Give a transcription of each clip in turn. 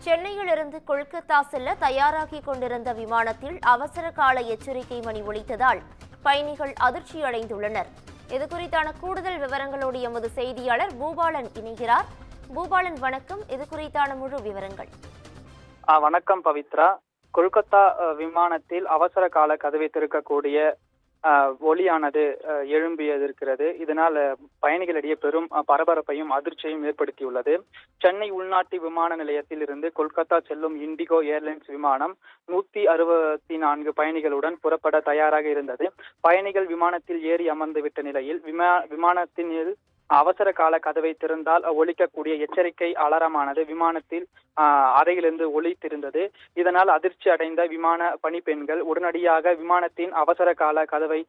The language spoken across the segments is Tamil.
சென்னையிலிருந்து கொல்கத்தா செல்ல தயாராகி கொண்டிருந்த விமானத்தில் அவசர கால எச்சரிக்கை மணி ஒலித்ததால் பயணிகள் அதிர்ச்சியடைந்துள்ளனர். இதுகுறித்தான கூடுதல் விவரங்களோடு எமது செய்தியாளர் பூபாலன் இணைகிறார். பூபாலன் வணக்கம். இதுகுறித்தான முழு விவரங்கள். வணக்கம் பவித்ரா. கொல்கத்தா விமானத்தில் அவசர கால கதவை திறக்கக்கூடிய ஒலியானது எழும்பியிருக்கிறது. இதனால் பயணிகளிடையே பெரும் பரபரப்பையும் அதிர்ச்சியையும் ஏற்படுத்தியுள்ளது. சென்னை உள்நாட்டு விமான நிலையத்தில் இருந்து கொல்கத்தா செல்லும் இண்டிகோ ஏர்லைன்ஸ் விமானம் 164 பயணிகளுடன் புறப்பட தயாராக இருந்தது. பயணிகள் விமானத்தில் ஏறி அமர்ந்துவிட்ட நிலையில் விமானத்தின் அவசர கால கதவை திறந்தால் ஒலிக்கக்கூடிய எச்சரிக்கை அலாரமானது விமானத்தில் அறையிலிருந்து ஒலித்திருந்தது. இதனால் அதிர்ச்சி அடைந்த விமான பணிப்பெண்கள் உடனடியாக விமானத்தின் அவசர கால கதவை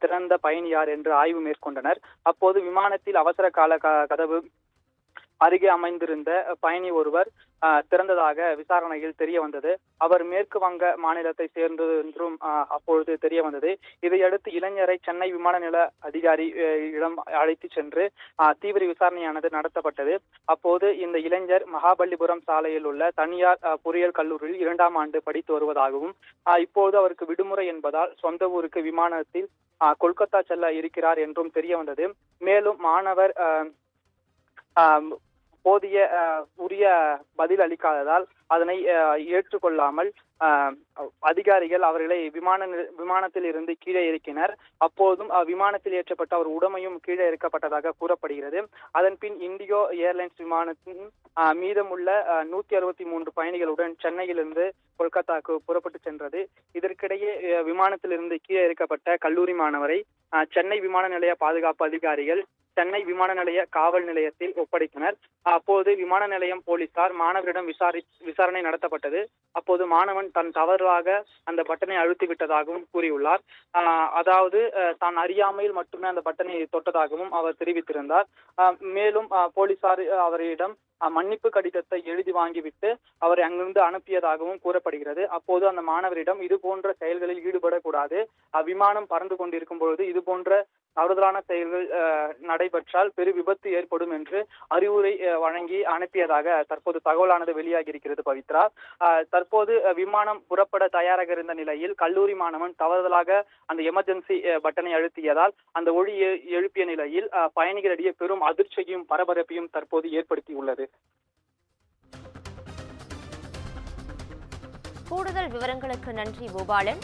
திறந்த பயணி யார் என்று ஆய்வு மேற்கொண்டனர். அப்போது விமானத்தில் அவசர கால கதவு அருகே அமைந்திருந்த பயணி ஒருவர் திறந்ததாக விசாரணையில் தெரிய வந்தது. அவர் மேற்கு வங்க மாநிலத்தை சேர்ந்தது என்றும் அப்பொழுது தெரிய வந்தது. இதையடுத்து இளைஞரை சென்னை விமான நில அதிகாரி இடம் அழைத்து சென்று தீவிர விசாரணையானது நடத்தப்பட்டது. அப்போது இந்த இளைஞர் மகாபலிபுரம் சாலையில் உள்ள தனியார் பொறியியல் கல்லூரியில் 2ஆம் ஆண்டு படித்து வருவதாகவும் இப்போது அவருக்கு விடுமுறை என்பதால் சொந்த ஊருக்கு விமானத்தில் கொல்கத்தா செல்ல இருக்கிறார் என்றும் தெரிய வந்தது. மேலும் மாணவர் போதிய உரிய பதில் அளிக்காததால் அதனை ஏற்றுக்கொள்ளாமல் அதிகாரிகள் அவர்களை விமானத்தில் இருந்து கீழே இறக்கினர். அப்போதும் விமானத்தில் ஏற்றப்பட்ட அவர் உடமையும் கீழே இறக்கப்பட்டதாக கூறப்படுகிறது. அதன் பின் இண்டிகோ ஏர்லைன்ஸ் விமானத்தின் மீதமுள்ள 163 பயணிகளுடன் சென்னையிலிருந்து கொல்கத்தாவுக்கு புறப்பட்டு சென்றது. இதற்கிடையே விமானத்திலிருந்து கீழே இறக்கப்பட்ட கல்லூரி மாணவரை சென்னை விமான நிலைய பாதுகாப்பு அதிகாரிகள் சென்னை விமான நிலைய காவல் நிலையத்தில் ஒப்படைத்தனர். அப்போது விமான நிலையம் போலீசார் மாணவரிடம் விசாரணை நடத்தப்பட்டது. அப்போது மாணவன் தன் தவறாக அந்த பட்டனை அழுத்தி விட்டதாகவும் கூறியுள்ளார். அதாவது தான் அறியாமையில் மட்டுமே அந்த பட்டனை தொட்டதாகவும் அவர் தெரிவித்திருந்தார். மேலும் போலீசார் அவரிடம் மன்னிப்பு கடிதத்தை எழுதி வாங்கிவிட்டு அவரை அங்கிருந்து அனுப்பியதாகவும் கூறப்படுகிறது. அப்போது அந்த மாணவரிடம் இது போன்ற செயல்களில் ஈடுபடக்கூடாது, விமானம் பறந்து கொண்டிருக்கும் பொழுது இது போன்ற தவறுதலான செயல்கள் நடைபெற்றால் பெரு விபத்து ஏற்படும் என்று அறிவுரை வழங்கி அனுப்பியதாக தற்போது தகவலானது வெளியாகி இருக்கிறது. பவித்ரா, தற்போது விமானம் புறப்பட தயாராக இருந்த நிலையில் கல்லூரி மாணவன் தவறுதலாக அந்த எமர்ஜென்சி பட்டனை அழுத்தியதால் அந்த ஒளி எழுப்பிய நிலையில் பயணிகளிடையே பெரும் அதிர்ச்சியையும் பரபரப்பையும் தற்போது ஏற்படுத்தியுள்ளது. கூடுதல் விவரங்களுக்கு நன்றி பூபாலன்.